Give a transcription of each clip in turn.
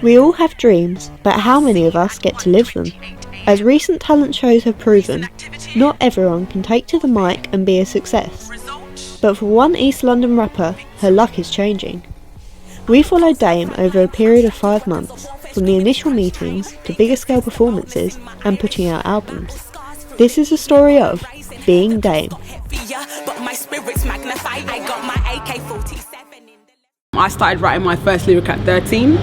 We all have dreams, but how many of us get to live them? As recent talent shows have proven, not everyone can take to the mic and be a success. But for one East London rapper, her luck is changing. We followed D.A.M.E over a period of 5 months, from the initial meetings to bigger scale performances and putting out albums. This is a story of being D.A.M.E. I started writing my first lyric at 13.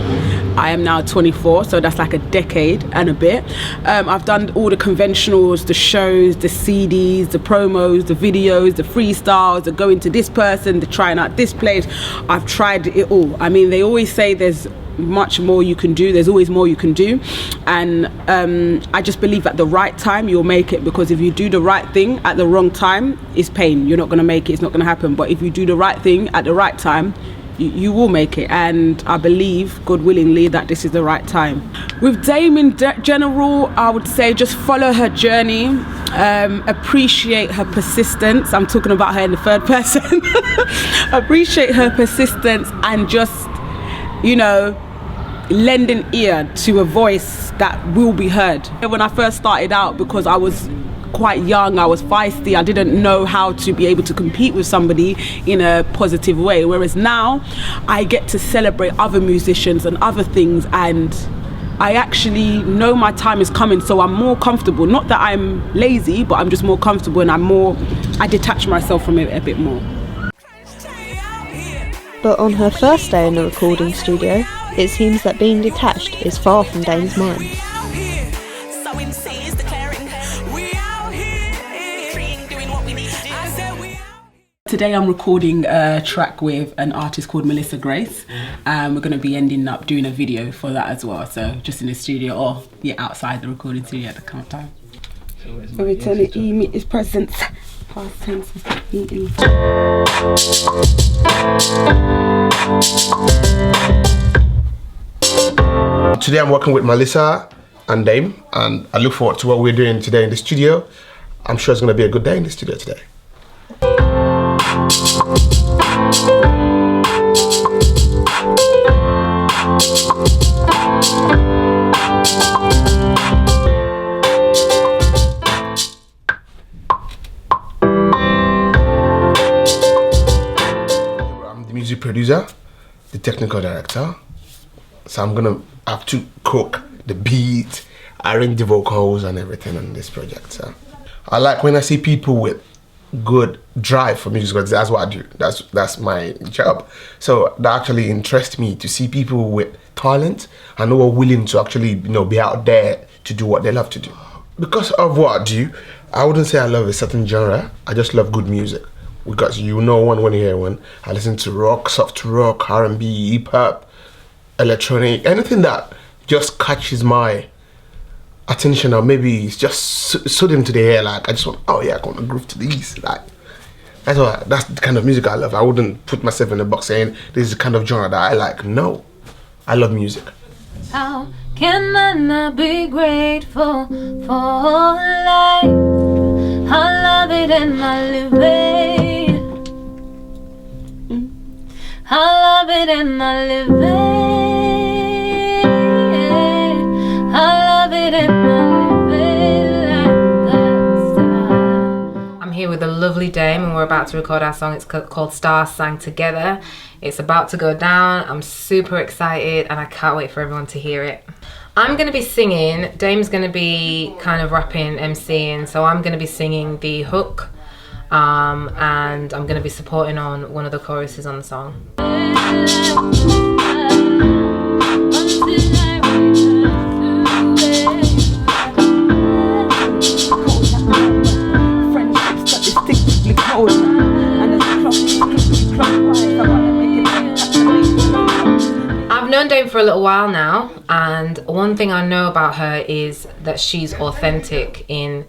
I am now 24, so that's like a decade and a bit. I've done all the conventionals, the shows, the CDs, the promos, the videos, the freestyles, the going to this person, the trying out this place. I've tried it all. I mean, they always say there's much more you can do. There's always more you can do. And I just believe at the right time, you'll make it. Because if you do the right thing at the wrong time, it's pain. You're not going to make it. It's not going to happen. But if you do the right thing at the right time, you will make it, and I believe, God willingly, that this is the right time. With D.A.M.E in general, I would say just follow her journey, appreciate her persistence. I'm talking about her in the third person. Appreciate her persistence and just, you know, lend an ear to a voice that will be heard. When I first started out, because I was quite young, I was feisty, I didn't know how to be able to compete with somebody in a positive way, whereas now I get to celebrate other musicians and other things, and I actually know my time is coming, so I'm more comfortable. Not that I'm lazy, but I'm just more comfortable, and I detach myself from it a bit more. But on her first day in the recording studio, it seems that being detached is far from D.A.M.E's mind. Today I'm recording a track with an artist called Melissa Grace, and we're going to be ending up doing a video for that as well, so just in the studio or outside the recording studio at the current time. Return E, meet his presence. Past tense is meeting. Today I'm working with Melissa and D.A.M.E, and I look forward to what we're doing today in the studio. I'm sure it's going to be a good day in the studio today. I'm the music producer, the technical director, so I'm gonna have to cook the beat, arrange the vocals and everything on this project. So I like when I see people with good drive for music, because that's what I do. That's my job. So that actually interests me, to see people with talent and who are willing to actually, you know, be out there to do what they love to do. Because of what I do, I wouldn't say I love a certain genre. I just love good music. Because you know one when you hear one. I listen to rock, soft rock, R&B, hip hop, electronic, anything that just catches my attention, or maybe it's just soothing to the hair. Like I just want, oh yeah, I want to groove to these. Like that's the kind of music I love. I wouldn't put myself in a box saying this is the kind of genre that I like. No, I love music. How can I not be grateful for life? I love it and I live it. I love it and I live it. I love it and I live it like the stars. I'm here with the lovely D.A.M.E and we're about to record our song. It's called Stars Sang Together. It's about to go down. I'm super excited and I can't wait for everyone to hear it. I'm going to be singing, D.A.M.E's going to be kind of rapping, MCing, so I'm going to be singing the hook, and I'm going to be supporting on one of the choruses on the song. I've known D.A.M.E for a little while now, and one thing I know about her is that she's authentic in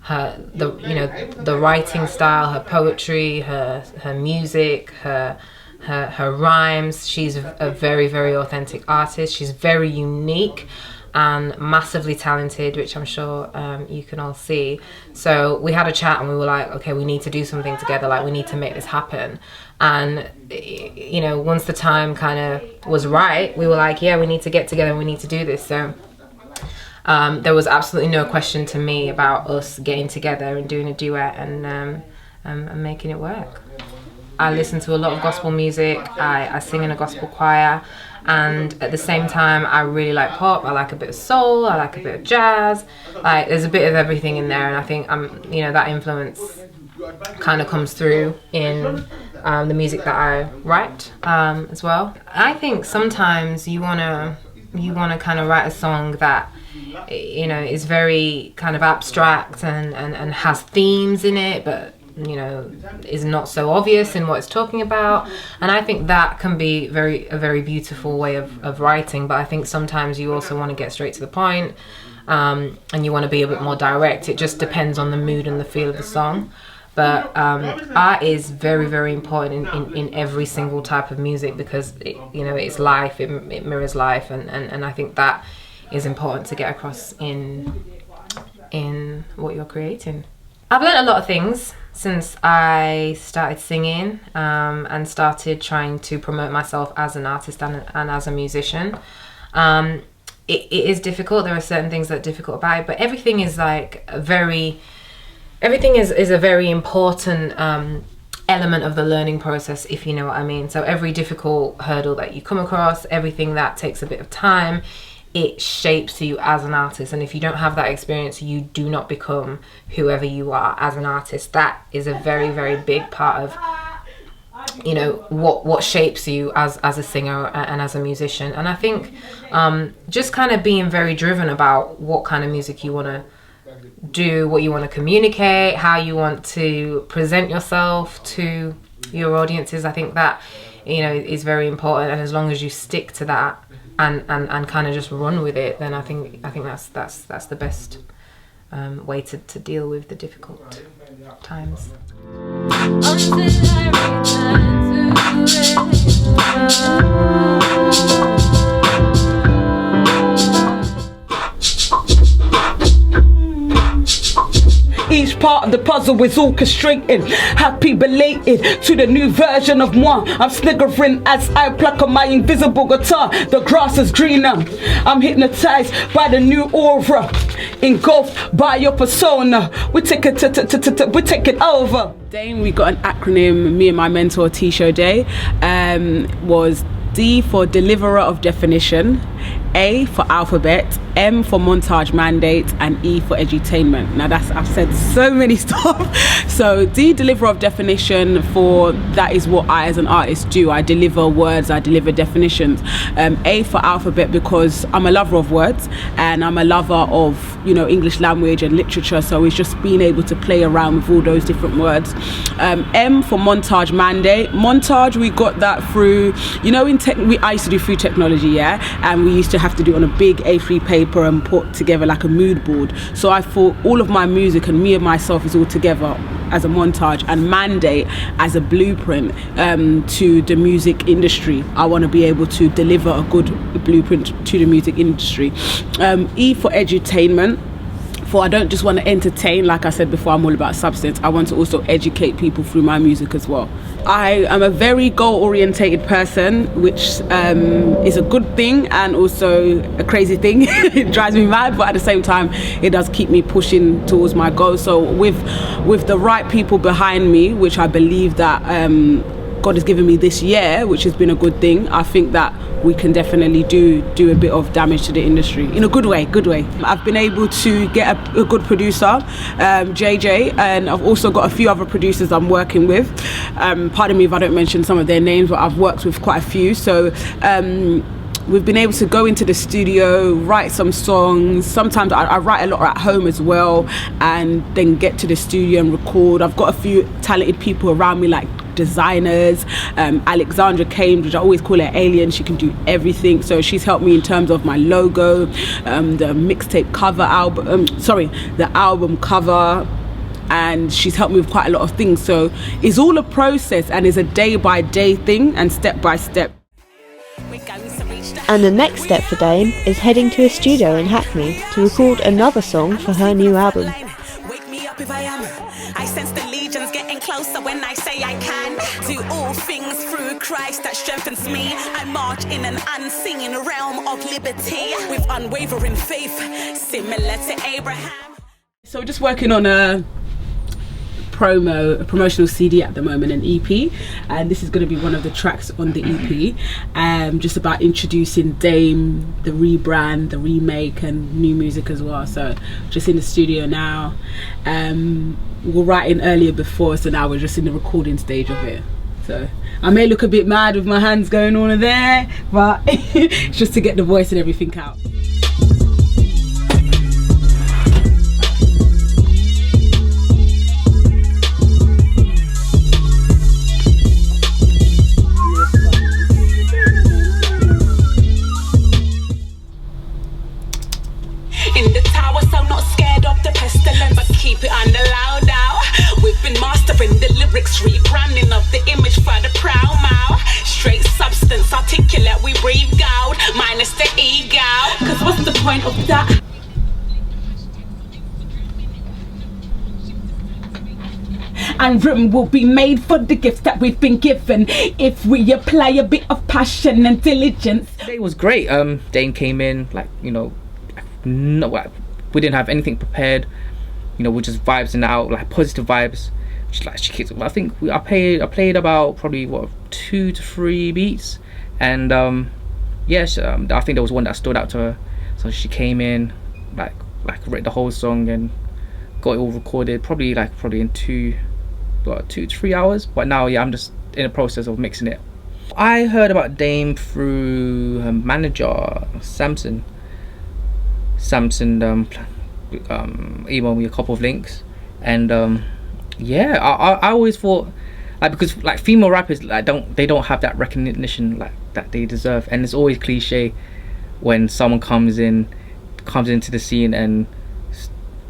the writing style, her poetry, her music, her rhymes. She's a very, very authentic artist. She's very unique, and massively talented, which I'm sure you can all see. So we had a chat and we were like, okay, we need to do something together, like we need to make this happen. And you know, once the time kind of was right, we were like, yeah, we need to get together and we need to do this. So there was absolutely no question to me about us getting together and doing a duet and making it work. I listen to a lot of gospel music. I sing in a gospel choir. And at the same time, I really like pop. I like a bit of soul. I like a bit of jazz. Like, there's a bit of everything in there, and I think you know, that influence kind of comes through in the music that I write as well. I think sometimes you wanna kind of write a song that, you know, is very kind of abstract and has themes in it, but you know, is not so obvious in what it's talking about. And I think that can be a very beautiful way of writing. But I think sometimes you also want to get straight to the point, and you want to be a bit more direct. It just depends on the mood and the feel of the song. But art is very, very important in every single type of music, because you know, it's life, it mirrors life, and I think that is important to get across in what you're creating. I've learned a lot of things since I started singing and started trying to promote myself as an artist and as a musician. It is difficult. There are certain things that are difficult about it, but everything is like everything is a very important element of the learning process, if you know what I mean. So every difficult hurdle that you come across, everything that takes a bit of time, it shapes you as an artist. And if you don't have that experience, you do not become whoever you are as an artist. That is a very, very big part of, you know, what shapes you as a singer and as a musician. And I think just kind of being very driven about what kind of music you want to do, what you want to communicate, how you want to present yourself to your audiences, I think that, you know, is very important. And as long as you stick to that and kind of just run with it, then I think that's the best way to deal with the difficult times. Until I return to it. Each part of the puzzle is orchestrating. Happy belated to the new version of moi. I'm sniggering as I pluck on my invisible guitar. The grass is greener. I'm hypnotized by the new aura, engulfed by your persona. We take it over. D.A.M.E, we got an acronym. Me and my mentor T-Show Day was D for Deliverer of Definition, A for Alphabet, M for Montage Mandate, and E for Edutainment. Now I've said so many stuff. So D, Deliverer of Definition, for that is what I as an artist do. I deliver words, I deliver definitions. A for Alphabet, because I'm a lover of words and I'm a lover of, you know, English language and literature. So it's just being able to play around with all those different words. M for Montage Mandate. Montage, we got that through, you know, I used to do food technology, yeah, and we used to have to do it on a big A3 paper and put together like a mood board. So I thought all of my music and me and myself is all together as a montage, and mandate as a blueprint to the music industry. I want to be able to deliver a good blueprint to the music industry. E for Edutainment. For I don't just want to entertain, like I said before, I'm all about substance. I want to also educate people through my music as well. I am a very goal-orientated person, which is a good thing and also a crazy thing. It drives me mad, but at the same time, it does keep me pushing towards my goals. So with the right people behind me, which I believe that God has given me this year, which has been a good thing, I think that we can definitely do a bit of damage to the industry in a good way. I've been able to get a good producer, JJ, and I've also got a few other producers I'm working with. Pardon me if I don't mention some of their names, but I've worked with quite a few. So we've been able to go into the studio, write some songs. Sometimes I write a lot at home as well, and then get to the studio and record. I've got a few talented people around me, like designers. Alexandra Cambridge, I always call her Alien. She can do everything. So she's helped me in terms of my logo, the mixtape cover album, the album cover, and she's helped me with quite a lot of things. So it's all a process and it's a day by day thing and step by step. And the next step for D.A.M.E is heading to a studio in Hackney to record another song for her new album. Wake me up if I am. I sense the legions getting closer when I say I can do all things through Christ that strengthens me. I march in an unseen realm of liberty with unwavering faith, similar to Abraham. So we're just working on a promotional CD at the moment, an EP, and this is going to be one of the tracks on the EP, just about introducing D.A.M.E, the rebrand, the remake, and new music as well. So just in the studio now. We were writing earlier before, so now we're just in the recording stage of it. So I may look a bit mad with my hands going on there, but it's just to get the voice and everything out. In the tower, so not scared of the pestilence, but keep it on the loud now. We've been mastering the lyrics, rebranding of the image for the proud mouth. Straight substance, articulate, we breathe gold, minus the ego. Cause what's the point of that? And room will be made for the gifts that we've been given if we apply a bit of passion and diligence. Today was great. D.A.M.E came in, like, you know, we didn't have anything prepared, you know, we're just vibes in and out, like positive vibes. She kicked. I think I played about probably 2 to 3 beats, and yeah, I think there was one that stood out to her, so she came in, like read the whole song and got it all recorded, probably in 2 to 3 hours. But now, yeah, I'm just in the process of mixing it. I heard about D.A.M.E through her manager, Samson emailed me a couple of links, and yeah, I always thought, like, because like female rappers, like, they don't have that recognition like that they deserve, and it's always cliche when someone comes into the scene and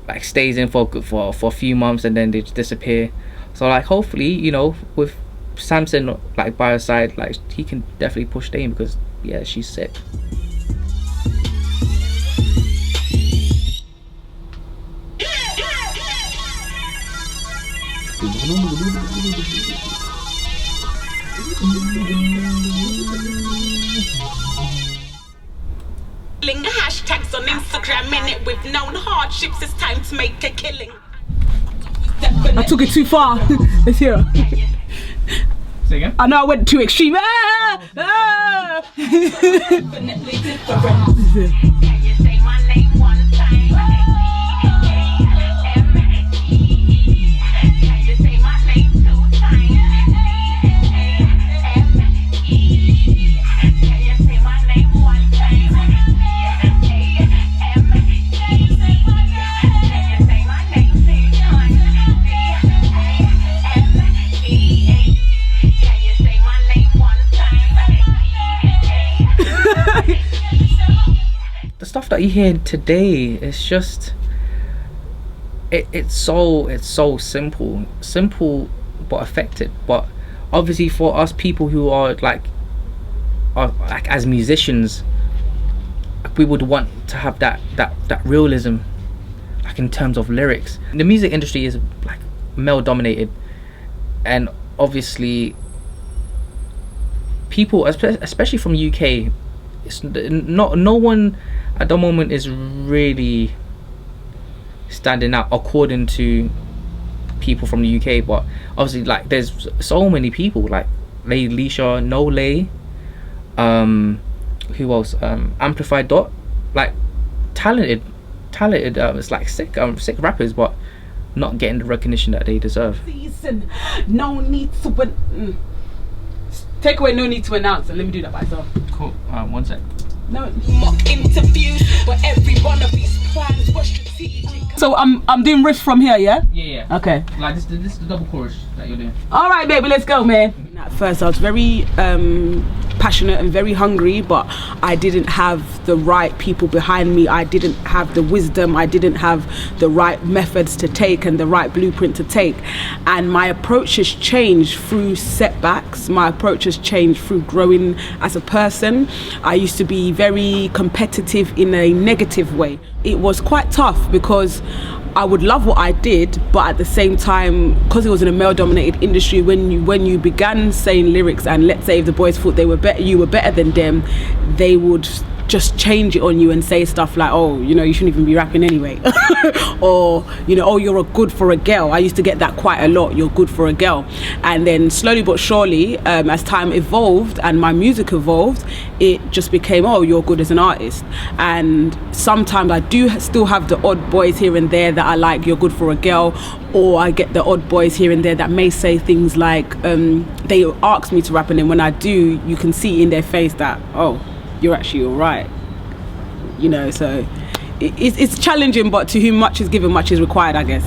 like stays in for a few months and then they just disappear. So like, hopefully, you know, with Samson like by her side, like, he can definitely push D.A.M.E because, yeah, she's sick. Hashtags on Instagram, in it with known hardships, it's time to make a killing. I took it too far. Let's hear it. Say again? I know I went too extreme. Ah! Definitely different. Can you say my name one time? Can you say my name 2 times? Can you say my name 1 time? The stuff that you hear today is just it's so simple but effective. But obviously for us people who are like as musicians, we would want to have that realism, like in terms of lyrics. The music industry is like male dominated, and obviously people, especially from UK, it's no one at the moment is really standing out according to people from the UK. But obviously, like, there's so many people like Leisha, No Lay, who else, Amplified Dot, like talented it's like sick rappers, but not getting the recognition that they deserve. No need to take away no need to announce, and let me do that by myself. Cool. 1 sec. No. Mock interviews, but every one of these plans was strategic. So I'm doing riff from here, yeah? Yeah. Okay. Like this is the double chorus that you're doing. All right, baby, let's go, man. At first, I was very passionate and very hungry, but I didn't have the right people behind me. I didn't have the wisdom. I didn't have the right methods to take and the right blueprint to take. And my approach has changed through setbacks. My approach has changed through growing as a person. I used to be very competitive in a negative way. It was quite tough because I would love what I did, but at the same time, because it was in a male-dominated industry, when you began saying lyrics, and let's say if the boys thought you were better than them, they would just change it on you and say stuff like, oh, you know, you shouldn't even be rapping anyway. Or, you know, oh, you're good for a girl. I used to get that quite a lot, you're good for a girl. And then slowly but surely, as time evolved and my music evolved, it just became, oh, you're good as an artist. And sometimes I do still have the odd boys here and there that are like, you're good for a girl. Or I get the odd boys here and there that may say things like, they ask me to rap, and then when I do, you can see in their face that, oh, you're actually all right, you know. So it's challenging, but to whom much is given, much is required, I guess.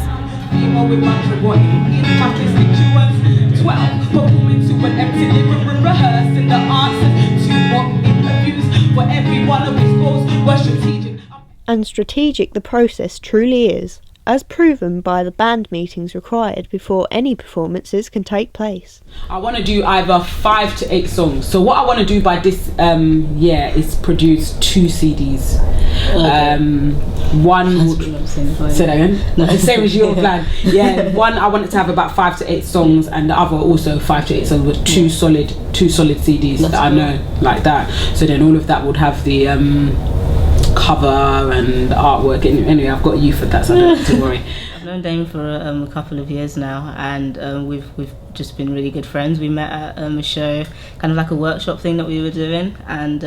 And strategic the process truly is, as proven by the band meetings required before any performances can take place. I want to do either 5 to 8 songs. So what I want to do by this year is produce 2 CDs. One, say that again? No, same as your plan. Yeah, one I wanted to have about 5 to 8 songs, and the other also 5 to 8 songs with two solid CDs that I know, like that. So then all of that would have the cover and the artwork. Anyway, I've got you for that, so I don't have to worry. I've known D.A.M.E for a couple of years now, and we've just been really good friends. We met at a show, kind of like a workshop thing that we were doing, and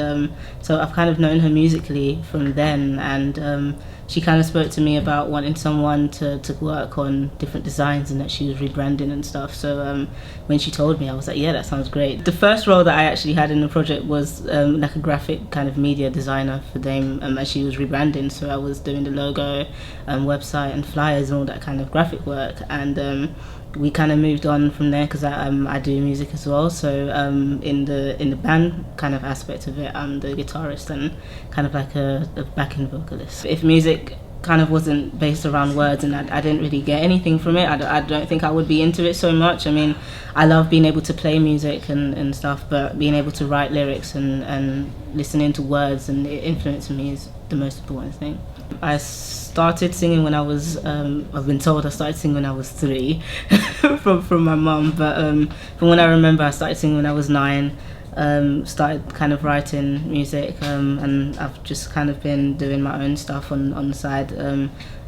so I've kind of known her musically from then, and she kind of spoke to me about wanting someone to work on different designs and that she was rebranding and stuff. So when she told me, I was like, yeah, that sounds great. The first role that I actually had in the project was like a graphic kind of media designer for D.A.M.E as she was rebranding. So I was doing the logo, website and flyers and all that kind of graphic work. And we kind of moved on from there because I do music as well. So in the band kind of aspect of it, I'm the guitarist and kind of like a backing vocalist. If music kind of wasn't based around words and I didn't really get anything from it, I don't think I would be into it so much. I mean, I love being able to play music and stuff, but being able to write lyrics and listening to words and it influencing me is the most important thing. I started singing when I was, I've been told I started singing when I was 3 from my mum, but from when I remember I started singing when I was 9. Started kind of writing music, and I've just kind of been doing my own stuff on the side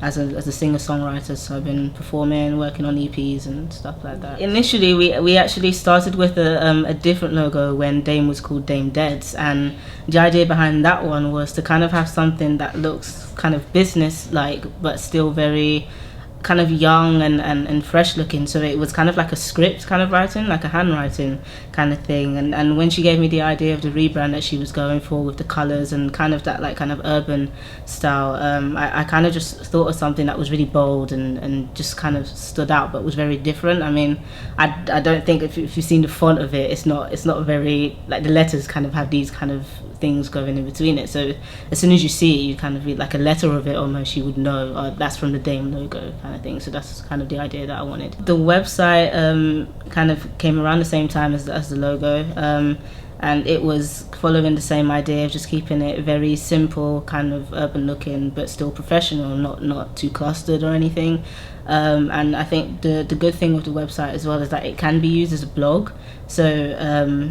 as a singer-songwriter. So I've been performing, working on EPs and stuff like that. Initially we actually started with a different logo when D.A.M.E was called D.A.M.E Deads, and the idea behind that one was to kind of have something that looks kind of business-like but still very kind of young and fresh looking. So it was kind of like a script kind of writing, like a handwriting kind of thing. And when she gave me the idea of the rebrand that she was going for with the colours and kind of that like kind of urban style, I kind of just thought of something that was really bold and just kind of stood out but was very different. I mean, I don't think if you've seen the font of it, it's not very, like the letters kind of have these kind of things going in between it, so as soon as you see it, you kind of read like a letter of it almost, you would know that's from the D.A.M.E logo kind of thing. So that's kind of the idea that I wanted. The website kind of came around the same time as the logo, and it was following the same idea of just keeping it very simple, kind of urban looking but still professional, not too clustered or anything. And I think the good thing with the website as well is that it can be used as a blog, so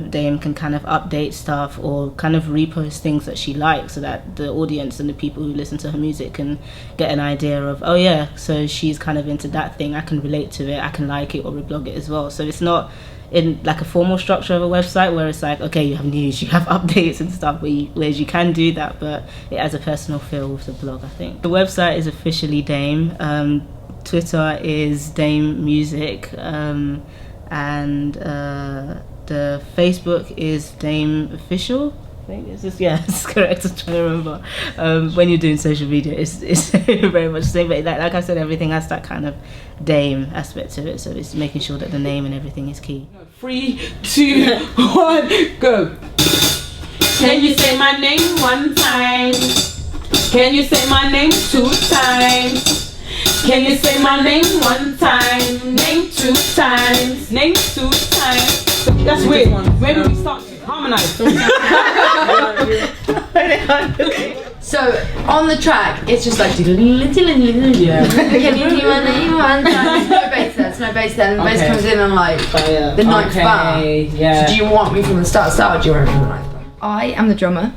D.A.M.E can kind of update stuff or kind of repost things that she likes, so that the audience and the people who listen to her music can get an idea of, oh yeah, so she's kind of into that thing, I can relate to it, I can like it or reblog it as well. So it's not in like a formal structure of a website where it's like, okay, you have news, you have updates and stuff, whereas you can do that, but it has a personal feel with the blog, I think. The website is officially D.A.M.E. Twitter is D.A.M.E Music, and the Facebook is D.A.M.E Official. I think it's correct. I'm trying to remember. When you're doing social media, it's very much the same. But like I said, everything has that kind of D.A.M.E aspect to it. So it's making sure that the name and everything is key. 3, 2, 1, go. Can you say my name one time? Can you say my name 2 times? Can you say my name one time? Name 2 times. Name 2 times. That's weird. Maybe we start harmonise. So on the track, it's just like can you see my name one time? There's no bass there. The bass comes in on like the ninth bar. Yeah. So do you want me from the start, or do you want me from the ninth bar? I am the drummer,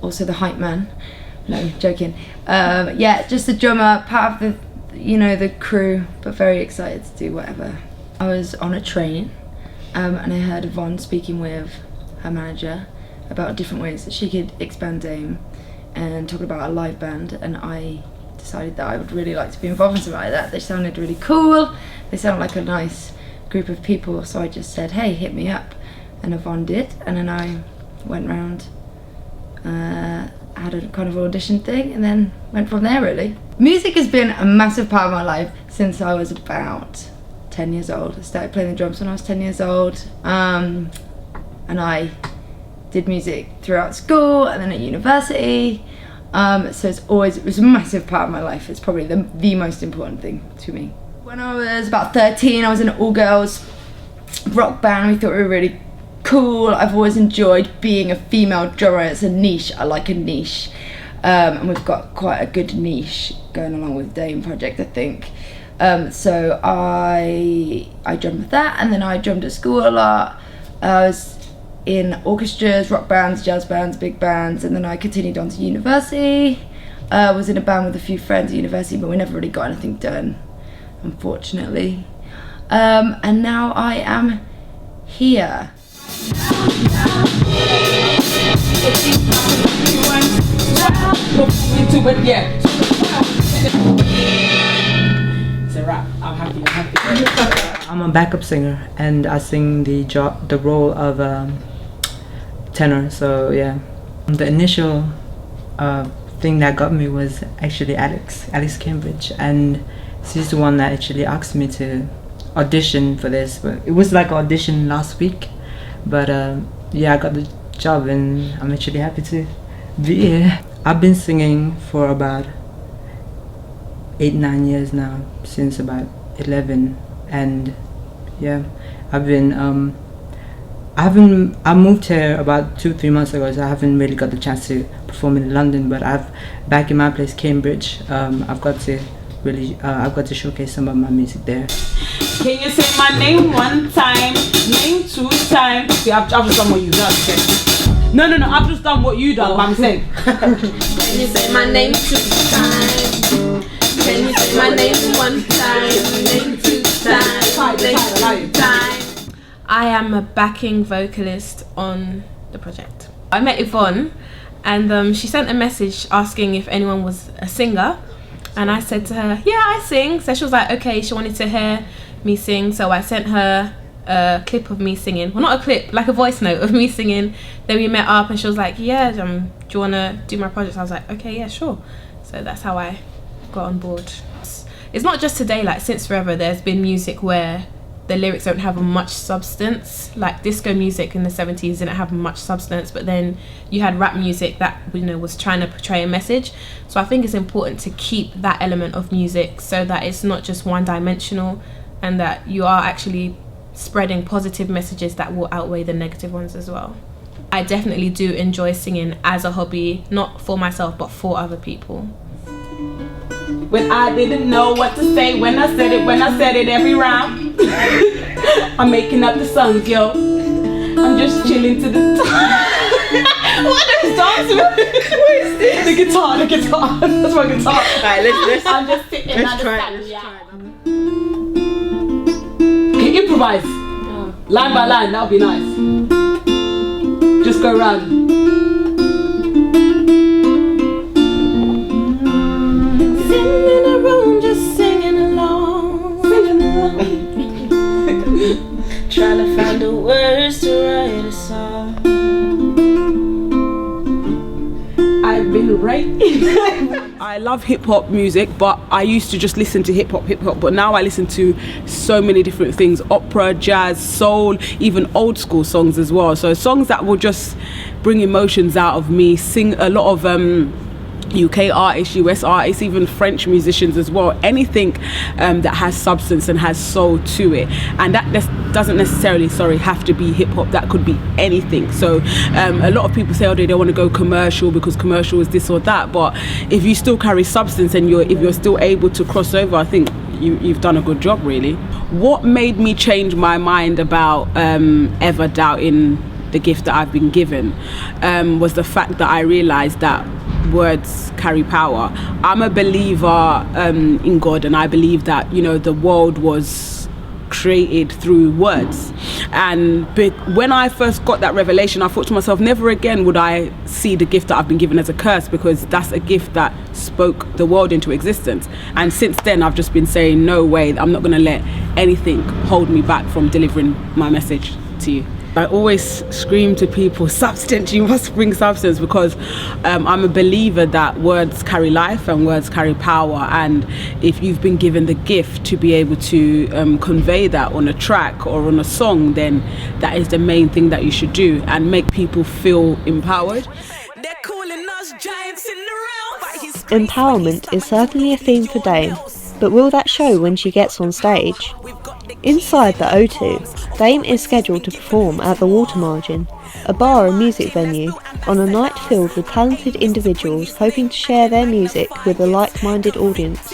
also the hype man. No, joking. Just the drummer, part of the crew, but very excited to do whatever. I was on a train, and I heard Yvonne speaking with her manager about different ways that she could expand D.A.M.E and talking about a live band, and I decided that I would really like to be involved in something like that. They sounded really cool, they sounded like a nice group of people, so I just said, hey, hit me up, and Yvonne did, and then I went round, had a kind of audition thing, and then went from there really. Music has been a massive part of my life since I was about 10 years old. I started playing the drums when I was 10 years old, and I did music throughout school and then at university, so it was a massive part of my life. It's probably the most important thing to me. When I was about 13, I was in an all-girls rock band. We thought we were really cool. I've always enjoyed being a female drummer. It's a niche. I like a niche, and we've got quite a good niche going along with D.A.M.E project, I think. So I drummed with that, and then I drummed at school a lot. I was in orchestras, rock bands, jazz bands, big bands, and then I continued on to university. I was in a band with a few friends at university, but we never really got anything done, unfortunately. And now I am here. It's a wrap. I'm happy. I'm a backup singer, and I sing the role of tenor. So yeah, the initial thing that got me was actually Alex Cambridge, and she's the one that actually asked me to audition for this. But it was like audition last week, but I got the job, and I'm actually happy to be here. I've been singing for about 8-9 years now, since about 11, and I've been I moved here about 2-3 months ago, so I haven't really got the chance to perform in London, but back in my place, Cambridge, I've got to showcase some of my music there. Can you say my name one time, name 2 times? See, I've just done what you done. Okay. No, I've just done what you done, but I'm saying. Can you say my name 2 times? Can you say my name 1 time, name 2 times, name 2 times? I am a backing vocalist on the project. I met Yvonne, and she sent a message asking if anyone was a singer, and I said to her, yeah, I sing. So she was like, okay, she wanted to hear me sing, so I sent her a clip of me singing. Well, not a clip, like a voice note of me singing. Then we met up, and she was like, yeah, do you want to do my project? I was like, okay, yeah, sure. So that's how I got on board. It's not just today, like since forever there's been music where the lyrics don't have much substance. Like disco music in the 70s didn't have much substance, but then you had rap music that was trying to portray a message. So I think it's important to keep that element of music so that it's not just one-dimensional, and that you are actually spreading positive messages that will outweigh the negative ones as well. I definitely do enjoy singing as a hobby, not for myself but for other people. When I didn't know what to say, when I said it every rhyme. I'm making up the songs, yo. I'm just chilling to the What is dance? What is this? The guitar. That's my guitar. Alright, let's I'm just sitting let's at the try stand. it. Can you improvise? Line by line, that would be nice. Just go round. Sitting in a room just singing along. Trying to find the words to write a song. I've been writing. I love hip-hop music, but I used to just listen to hip-hop, but now I listen to so many different things: opera, jazz, soul, even old school songs as well. So songs that will just bring emotions out of me. Sing a lot of UK artists, US artists, even French musicians as well. Anything that has substance and has soul to it, and that doesn't necessarily, have to be hip hop. That could be anything. So a lot of people say, oh, they don't want to go commercial because commercial is this or that. But if you still carry substance and if you're still able to cross over, I think you've done a good job, really. What made me change my mind about ever doubting the gift that I've been given was the fact that I realized that words carry power. I'm a believer in God, and I believe that the world was created through words. And when I first got that revelation, I thought to myself, never again would I see the gift that I've been given as a curse, because that's a gift that spoke the world into existence. And since then, I've just been saying, no way, I'm not going to let anything hold me back from delivering my message to you. I always scream to people, substance, you must bring substance, because I'm a believer that words carry life and words carry power. And if you've been given the gift to be able to convey that on a track or on a song, then that is the main thing that you should do, and make people feel empowered. Empowerment is certainly a theme for D.A.M.E, but will that show when she gets on stage? Inside the O2, D.A.M.E is scheduled to perform at the Water Margin, a bar and music venue, on a night filled with talented individuals hoping to share their music with a like-minded audience.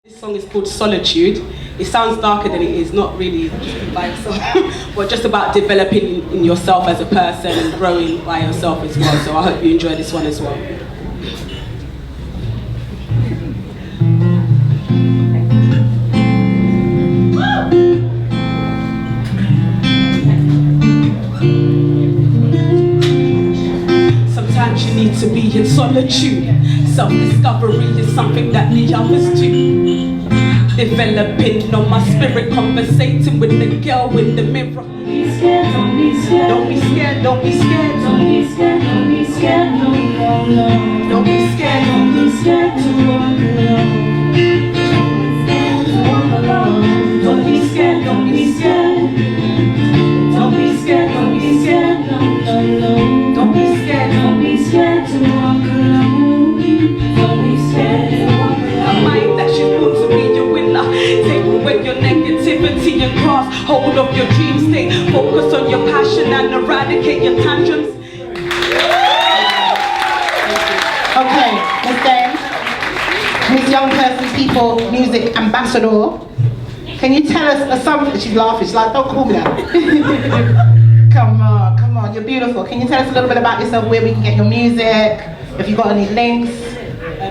This song is called Solitude. It sounds darker than it is, not really like song, but just about developing in yourself as a person and growing by yourself as well. So I hope you enjoy this one as well. Sometimes you need to be in solitude. Self-discovery is something that the others do. Developing on my spirit, conversating with the girl in the mirror. Don't be scared, don't be scared. Don't be scared, don't be scared. Don't be scared, don't be scared. No, no, no. Don't be scared, don't be scared to walk alone. Don't be scared, don't be scared. Don't be scared, don't be scared. No, no, no. Don't be scared, don't be scared to walk alone. Don't be scared to walk alone. A mind that should want to be your winner. Take away your negativity and cross hold of your dream state. Focus on your passion and eradicate your tantrums. Okay, Miss D.A.M.E, Miss Young Person People Music Ambassador. Can you tell us something? She's laughing, she's like, don't call me that. Come on, you're beautiful. Can you tell us a little bit about yourself, where we can get your music, if you've got any links?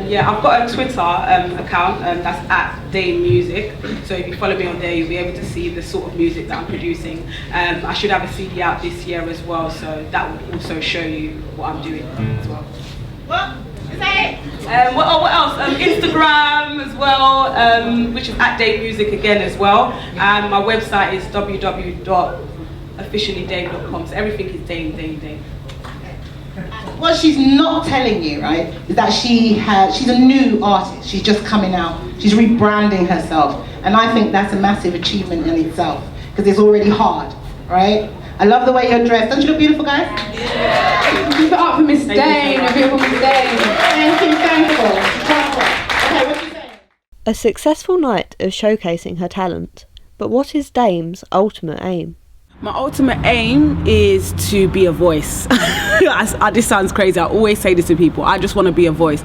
Yeah, I've got a Twitter account that's at D.A.M.E Music. So if you follow me on there, you'll be able to see the sort of music that I'm producing. I should have a CD out this year as well, so that will also show you what I'm doing as well. What? Is that it? What else? Instagram as well, which is at D.A.M.E Music again as well. And my website is www.officiallydame.com. So everything is D.A.M.E. What she's not telling you, right, is that she's a new artist. She's just coming out. She's rebranding herself. And I think that's a massive achievement in itself, because it's already hard, right? I love the way you're dressed. Don't you look beautiful, guys? Yeah. Keep it up for Miss D.A.M.E, a beautiful Miss D.A.M.E. Thank you, thankful. Okay, what you saying? A successful night of showcasing her talent. But what is D.A.M.E's ultimate aim? My ultimate aim is to be a voice. This sounds crazy. I always say this to people. I just want to be a voice.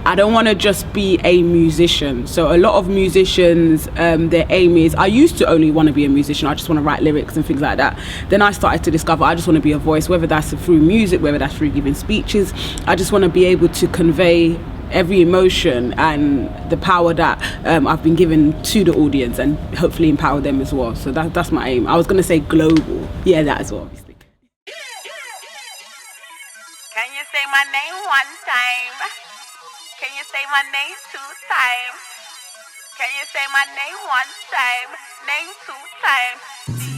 I don't want to just be a musician. So a lot of musicians, their aim is, I used to only want to be a musician. I just want to write lyrics and things like that. Then I started to discover I just want to be a voice, whether that's through music, whether that's through giving speeches. I just want to be able to convey every emotion and the power that I've been given to the audience, and hopefully empower them as well. So that's my aim. I was going to say global. Yeah, that as well, obviously. Can you say my name one time? Can you say my name 2 times? Can you say my name 1 time? Name 2 times?